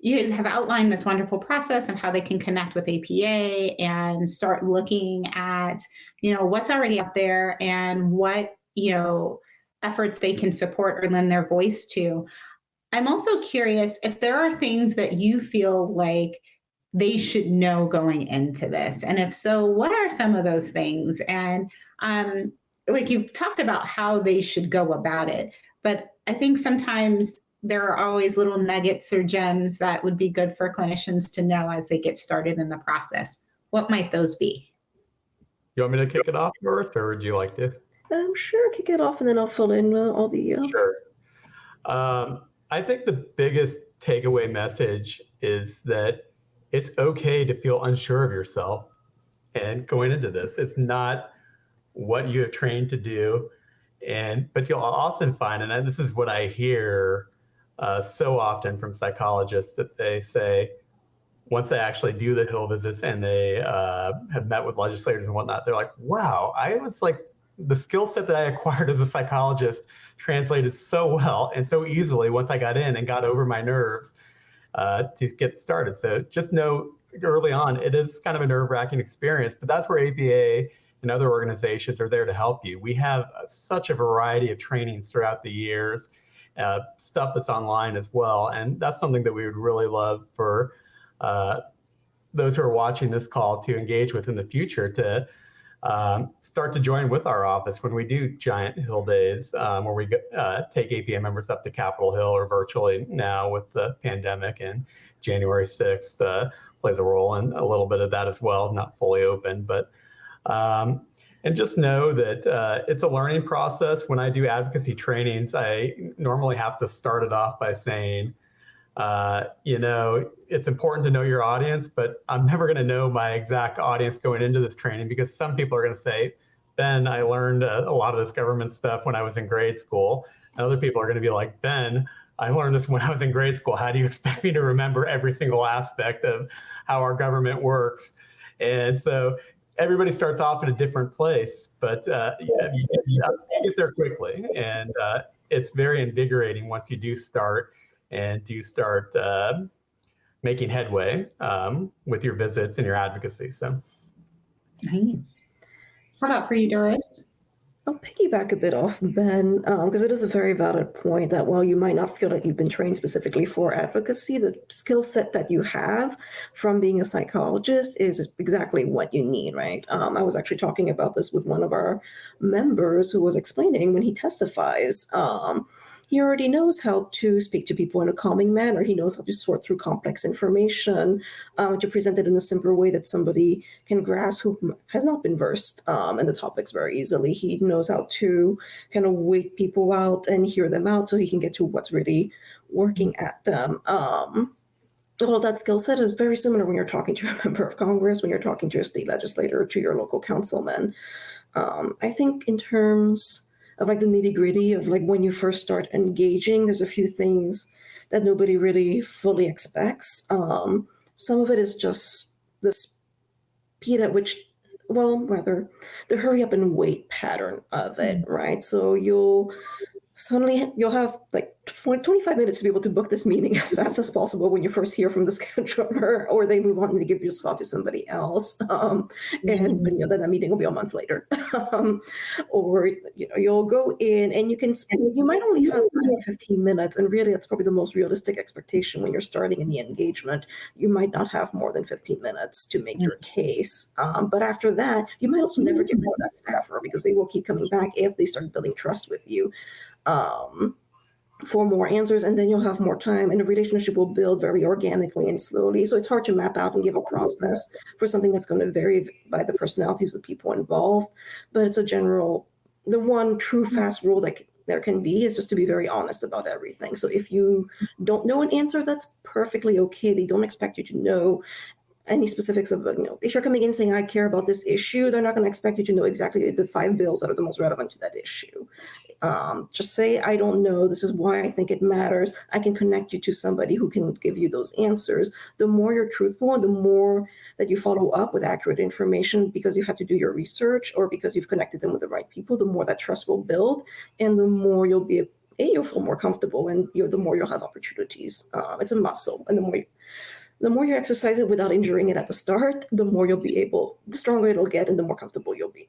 you have outlined this wonderful process of how they can connect with APA and start looking at, what's already out there and what, efforts they can support or lend their voice to. I'm also curious if there are things that you feel like they should know going into this. And if so, what are some of those things? And like you've talked about how they should go about it, but I think sometimes there are always little nuggets or gems that would be good for clinicians to know as they get started in the process. What might those be? You want me to kick it off first, or would you like to? Sure, kick it off, and then I'll fill in all the. Sure. I think the biggest takeaway message is that it's okay to feel unsure of yourself and going into this. It's not what you have trained to do, but you'll often find, and this is what I hear so often from psychologists, that they say once they actually do the Hill visits and they have met with legislators and whatnot, they're like, wow, I was like, the skill set that I acquired as a psychologist translated so well and so easily once I got in and got over my nerves to get started. So just know early on, it is kind of a nerve-wracking experience, but that's where APA and other organizations are there to help you. We have such a variety of trainings throughout the years, stuff that's online as well. And that's something that we would really love for those who are watching this call to engage with in the future, to start to join with our office when we do giant Hill days, where we take APA members up to Capitol Hill or virtually now with the pandemic, and January 6th plays a role in a little bit of that as well, not fully open, but and just know that it's a learning process. When I do advocacy trainings, I normally have to start it off by saying, it's important to know your audience, but I'm never going to know my exact audience going into this training, because some people are going to say, Ben, I learned a lot of this government stuff when I was in grade school. And other people are going to be like, Ben, I learned this when I was in grade school. How do you expect me to remember every single aspect of how our government works? And so everybody starts off in a different place, but you get there quickly. And it's very invigorating once you do start making headway with your visits and your advocacy. So nice. How about for you, Doris? I'll piggyback a bit off Ben, because it is a very valid point that while you might not feel that you've been trained specifically for advocacy, the skill set that you have from being a psychologist is exactly what you need, right? I was actually talking about this with one of our members who was explaining when he testifies, he already knows how to speak to people in a calming manner. He knows how to sort through complex information, to present it in a simpler way that somebody can grasp who has not been versed in the topics very easily. He knows how to kind of wait people out and hear them out so he can get to what's really working at them. Well, that skill set is very similar when you're talking to a member of Congress, when you're talking to a state legislator, or to your local councilman. I think in terms of like the nitty-gritty of like when you first start engaging, there's a few things that nobody really fully expects. Some of it is just the speed at which, the hurry up and wait pattern of it, right? So you'll have like 25 minutes to be able to book this meeting as fast as possible when you first hear from the scheduler, or they move on and they give your slot to somebody else. And then that meeting will be a month later. Or, you'll go in and you might only have 15 minutes. And really, that's probably the most realistic expectation when you're starting in the engagement. You might not have more than 15 minutes to make your case. But after that, you might also never get rid of that staffer, because they will keep coming back if they start building trust with you. For more answers, and then you'll have more time, and the relationship will build very organically and slowly. So it's hard to map out and give a process for something that's going to vary by the personalities of people involved. But it's the one true fast rule that there can be is just to be very honest about everything. So if you don't know an answer, that's perfectly okay. They don't expect you to know any specifics of, if you're coming in saying, I care about this issue, they're not going to expect you to know exactly the 5 bills that are the most relevant to that issue. Just say, I don't know, this is why I think it matters. I can connect you to somebody who can give you those answers. The more you're truthful and the more that you follow up with accurate information because you've had to do your research or because you've connected them with the right people, the more that trust will build, and the more you'll be you'll feel more comfortable, and the more you'll have opportunities. It's a muscle, and the more you exercise it without injuring it at the start, the stronger it'll get, and the more comfortable you'll be.